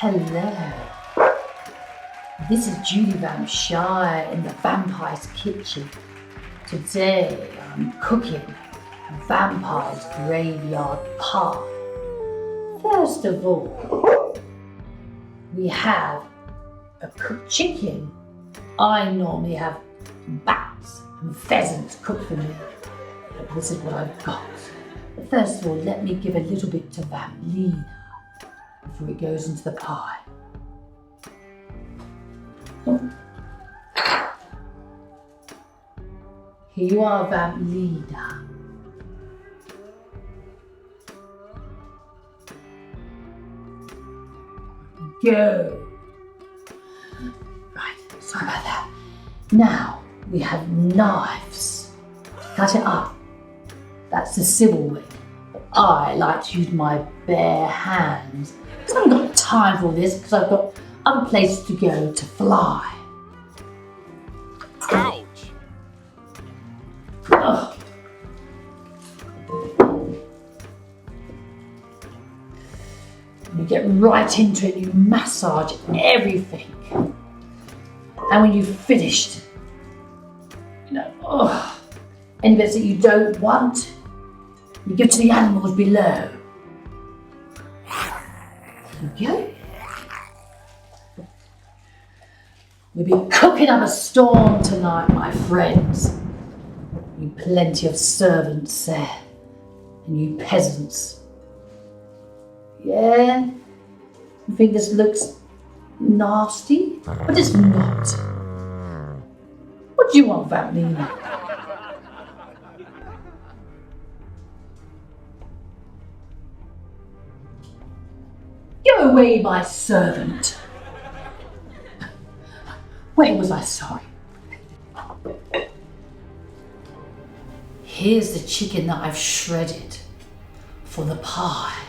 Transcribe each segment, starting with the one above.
Hello. This is Judy Vamp-Shire in the vampire's kitchen. Today I'm cooking a vampire's graveyard pie. First of all, we have a cooked chicken. I normally have bats and pheasants cooked for me, but this is what I've got. But first of all, let me give a little bit to Vampina before it goes into the pie. Here you are, Vampina. Go. Right, sorry about that. Now we have knives. Cut it up. That's the civil way. But I like to use my bare hands. I haven't got time for this because I've got other places to go to fly. Ouch! Ugh. You get right into it, you massage everything. And when you've finished, any bits that you don't want, you give to the animals below. There you go. We'll be cooking up a storm tonight, my friends. You plenty of servants there, and you peasants. Yeah? You think this looks nasty? But it's not. What do you want, Vampina? Go away, my servant. Where was I? Sorry. Here's the chicken that I've shredded for the pie.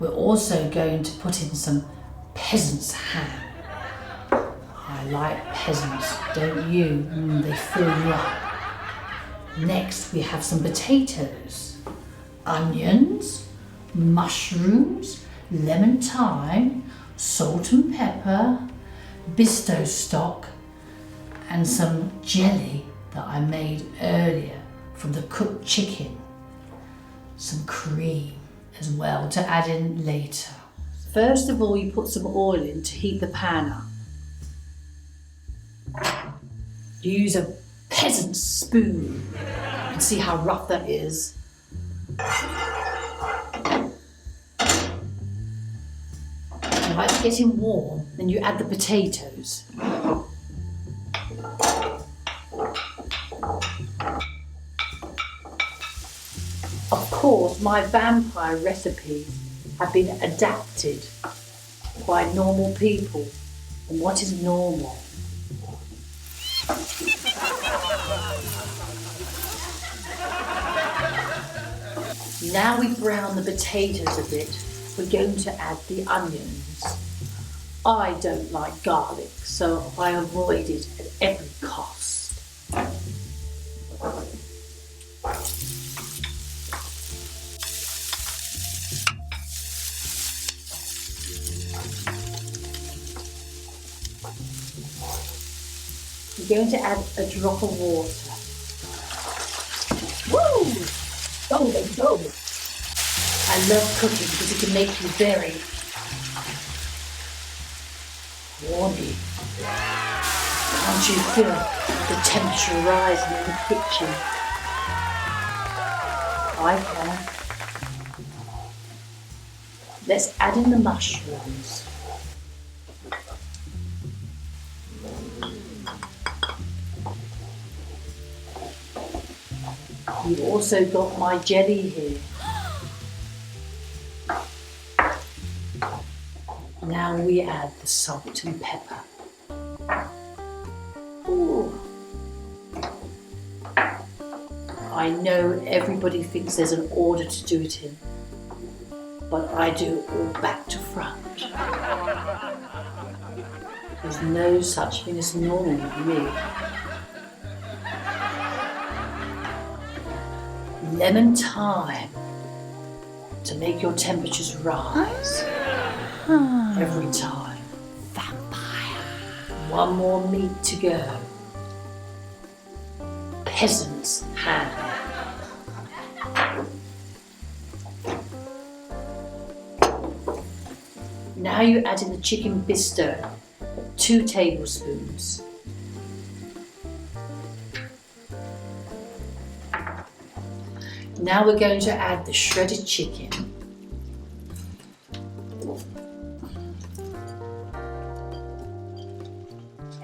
We're also going to put in some peasant's ham. I like peasants, don't you? They fill you up. Next, we have some potatoes, onions, mushrooms, lemon thyme, salt and pepper, bisto stock, and some jelly that I made earlier from the cooked chicken. Some cream as well to add in later. First of all, you put some oil in to heat the pan up. You use a peasant's spoon. You can see how rough that is. While it's getting warm, then you add the potatoes. Of course, my vampire recipes have been adapted by normal people. And what is normal? Now we brown the potatoes a bit, we're going to add the onions. I don't like garlic, so I avoid it at every cost. We're going to add a drop of water. Woo! Go, baby, go! I love cooking because it can make you very horny. Can't you feel the temperature rising in the kitchen? I can. Let's add in the mushrooms. You've also got my jelly here. Now we add the salt and pepper. Ooh. I know everybody thinks there's an order to do it in, but I do it all back to front. There's no such thing as normal with me. Lemon thyme to make your temperatures rise. Every time. Vampire. One more meat to go. Peasant's hand. Now you add in the chicken bisto, 2 tablespoons. Now we're going to add the shredded chicken.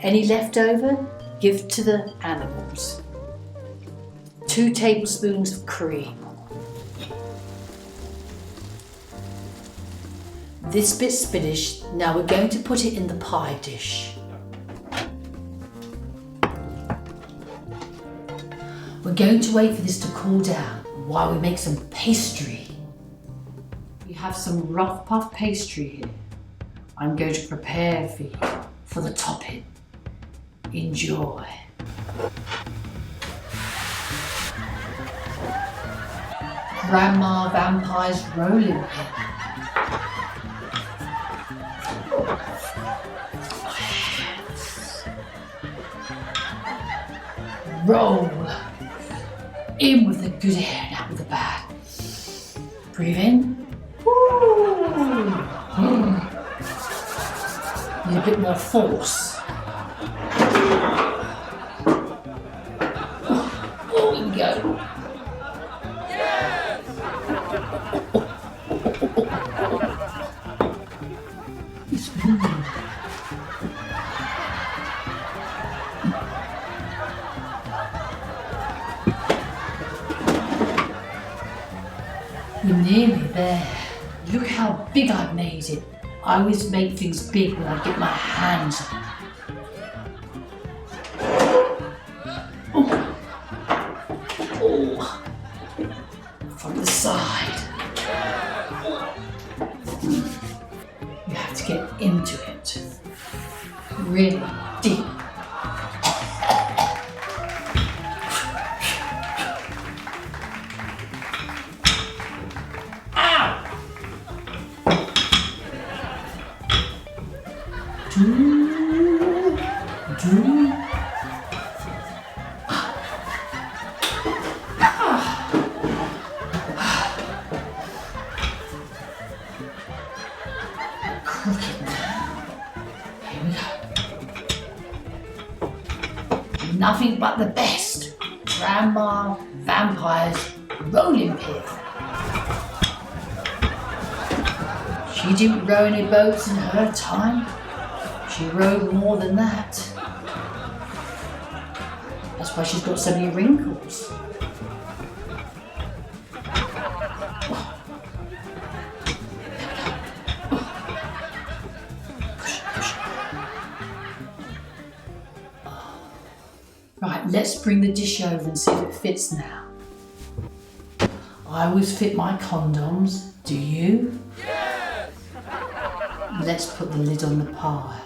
Any leftover, give to the animals. 2 tablespoons of cream. This bit's finished, now we're going to put it in the pie dish. We're going to wait for this to cool down while we make some pastry. We have some rough puff pastry here. I'm going to prepare for you for the topping. Enjoy. Grandma Vampire's rolling pin. Roll. In with the good air and out with the bad. Breathe in. Need a bit more force. Oh, we can go. We're nearly there. Look how big I've made it. I always make things big when I get my hands on them. Oh. From the side. You have to get into it. Really deep. Crooked now. Here we go. Nothing but the best. Grandma Vampire's rolling pin. She didn't row any boats in her time. She rode more than that. That's why she's got so many wrinkles. Right, let's bring the dish over and see if it fits now. I always fit my condoms. Do you? Yes! Let's put the lid on the pie.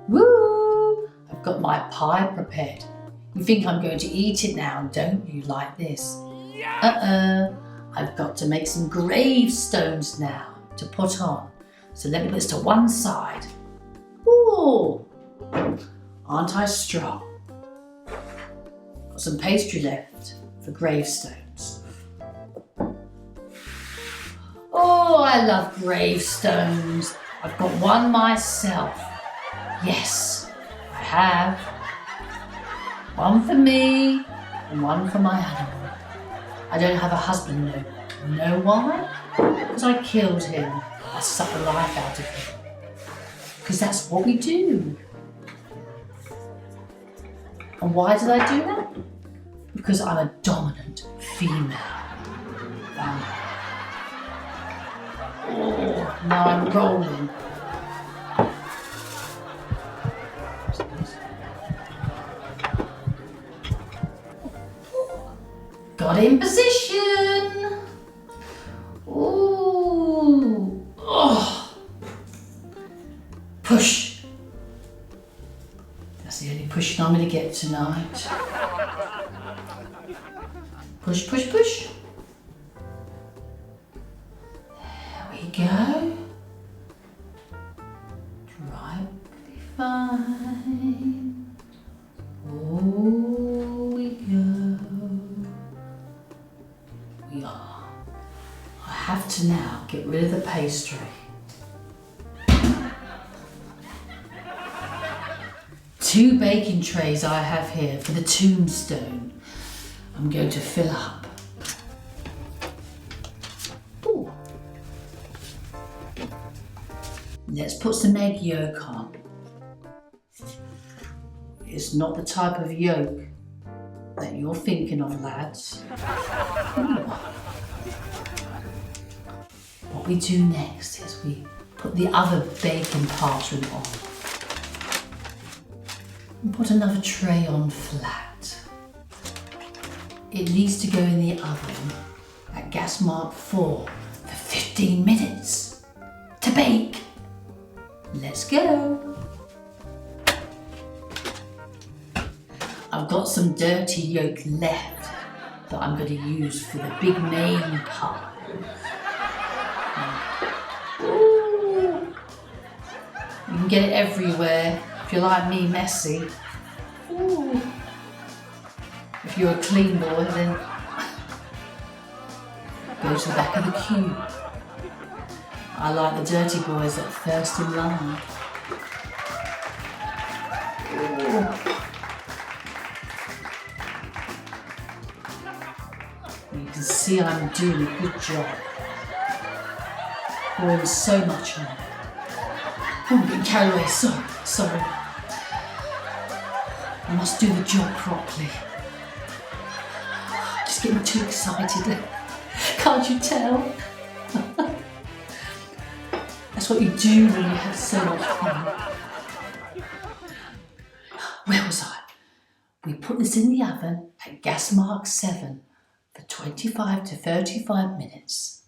Woo! I've got my pie prepared. You think I'm going to eat it now, don't you, like this? I've got to make some gravestones now to put on. So let me put this to one side. Ooh! Aren't I strong? Got some pastry left for gravestones. Oh, I love gravestones. I've got one myself. Yes, I have. One for me and one for my animal. I don't have a husband though. You know why? Because I killed him. I sucked the life out of him. Because that's what we do. And why did I do that? Because I'm a dominant female. Oh, now I'm rolling. Got in position. Ooh. Oh. Push. That's the only pushing I'm going to get tonight. Push, push, push. There we go. Rightly fine. Oh, we go. We are. I have to now get rid of the pastry. 2 baking trays I have here for the tombstone. I'm going to fill up. Ooh. Let's put some egg yolk on. It's not the type of yolk that you're thinking of, lads. Ooh. What we do next is we put the other bacon parchment on. And put another tray on flat. It needs to go in the oven at gas mark 4 for 15 minutes to bake. Let's go. I've got some dirty yolk left that I'm going to use for the big main pie. Ooh. You can get it everywhere if you're like me, messy. Ooh. If you're a clean boy, then go to the back of the queue. I like the dirty boys that first in line. Ooh. You can see I'm doing a good job. Pouring so much on. Oh, I'm getting carried away. Sorry. I must do the job properly. Just getting too excited. Can't you tell? That's what you do when you have so much fun. Where was I? We put this in the oven at gas mark 7 for 25 to 35 minutes.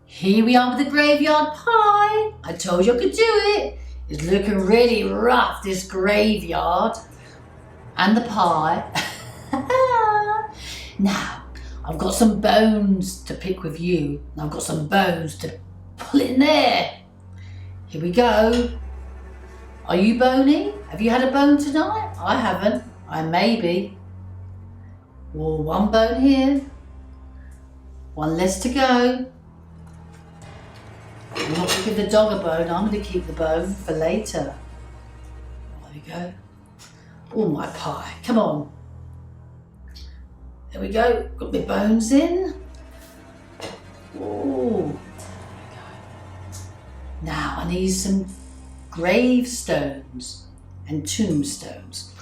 Here we are with the graveyard pie. I told you I could do it. It's looking really rough, this graveyard. And the pie. Now, I've got some bones to pick with you. And I've got some bones to pull in there. Here we go. Are you bony? Have you had a bone tonight? I haven't. I may be. Well, one bone here. One less to go. I'm not going to give the dog a bone. I'm going to keep the bone for later. There we go. Oh, my pie. Come on. There we go. Got my bones in. Oh. Now I need some gravestones and tombstones.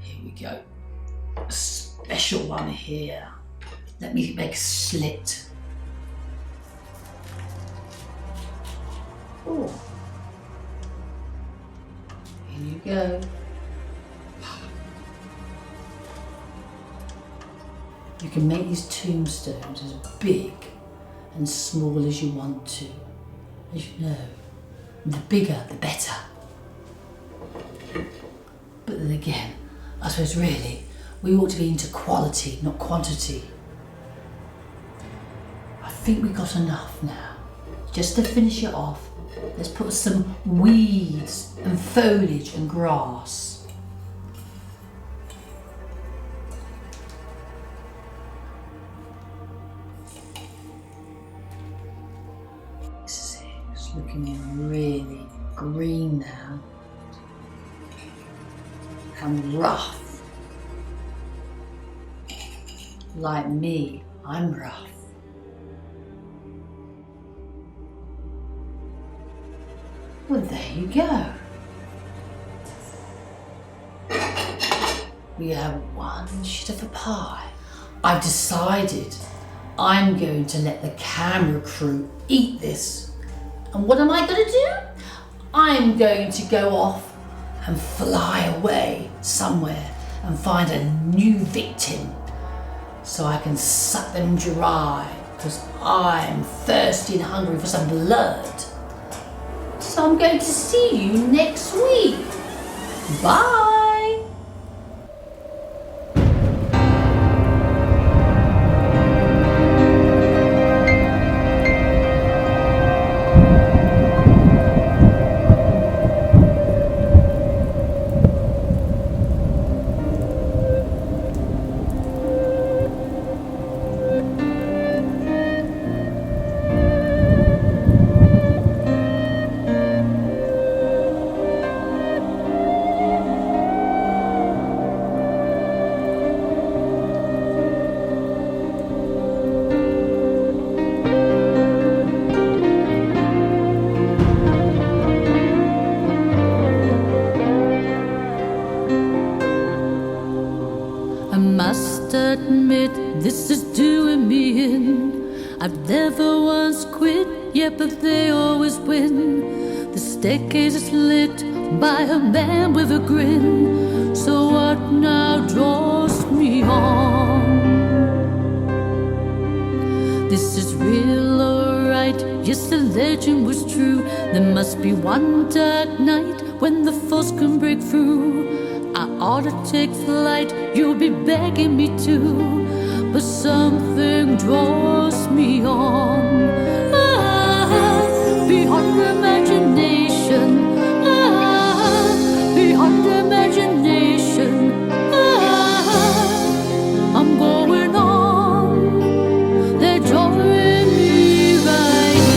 Here we go. A special one here. Let me make a slit. Oh. Here you go. You can make these tombstones as big and small as you want to. As you know, the bigger the better. But then again, I suppose really, we ought to be into quality, not quantity. I think we got enough now. Just to finish it off, let's put some weeds and foliage and grass. This is looking really green now. And rough. Like me, I'm rough. Well, there you go. We have one sheet of a pie. I've decided I'm going to let the camera crew eat this. And what am I going to do? I'm going to go off and fly away somewhere and find a new victim so I can suck them dry because I'm thirsty and hungry for some blood. So I'm going to see you next week. Bye. I must admit, this is doing me in. I've never once quit, yeah, but they always win. The staircase is lit by a man with a grin. So what now draws me on? This is real, alright. Yes, the legend was true. There must be one dark night when the force can break through. I ought to take flight, you'll be begging me to, but something draws me on. Beyond imagination, beyond imagination, I'm going on. They're drawing me right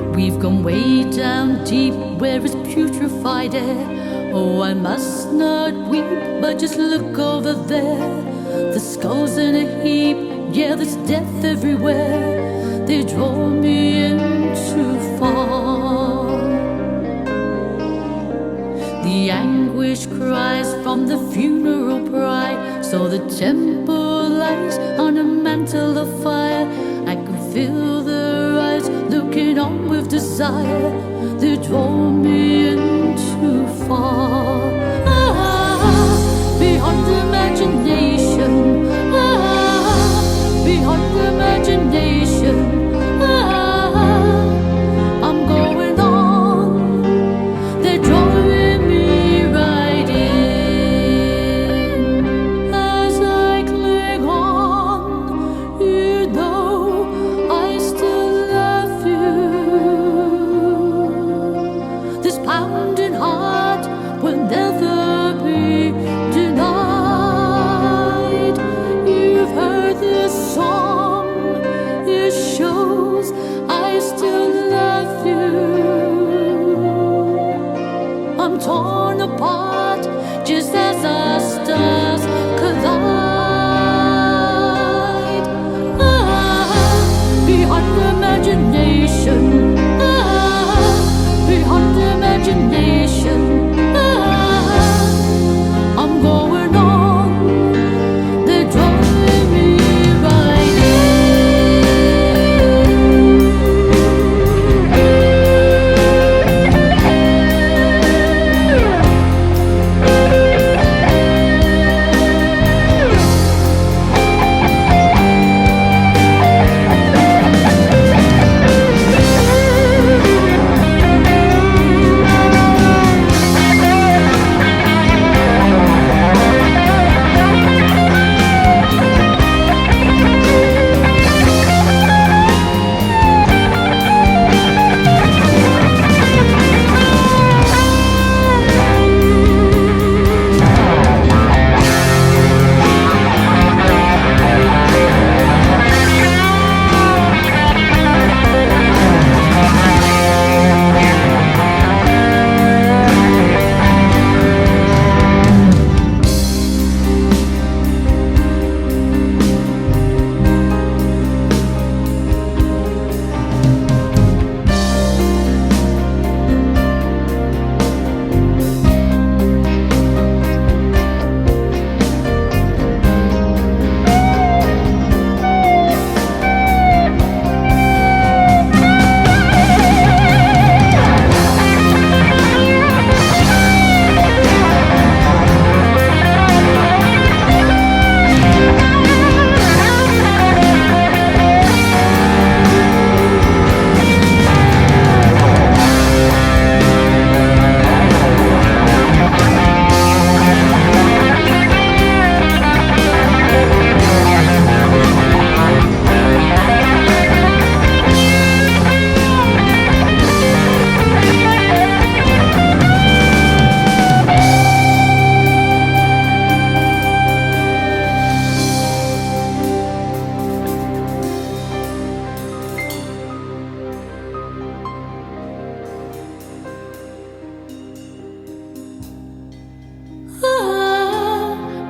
in. We've gone way down deep where it's putrefied air. Oh, I must not weep, but just look over there. The skulls in a heap, yeah, there's death everywhere. They draw me in too far. The anguish cries from the funeral pyre. So the temple lies on a mantle of fire. I can feel their eyes looking on with desire. They draw me in too far. Beyond imagination, beyond imagination, I'm going on. They're drawing me right in. As I cling on, you know I still love you. This pounding heart will never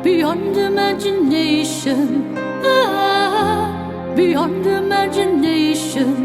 beyond imagination, beyond imagination.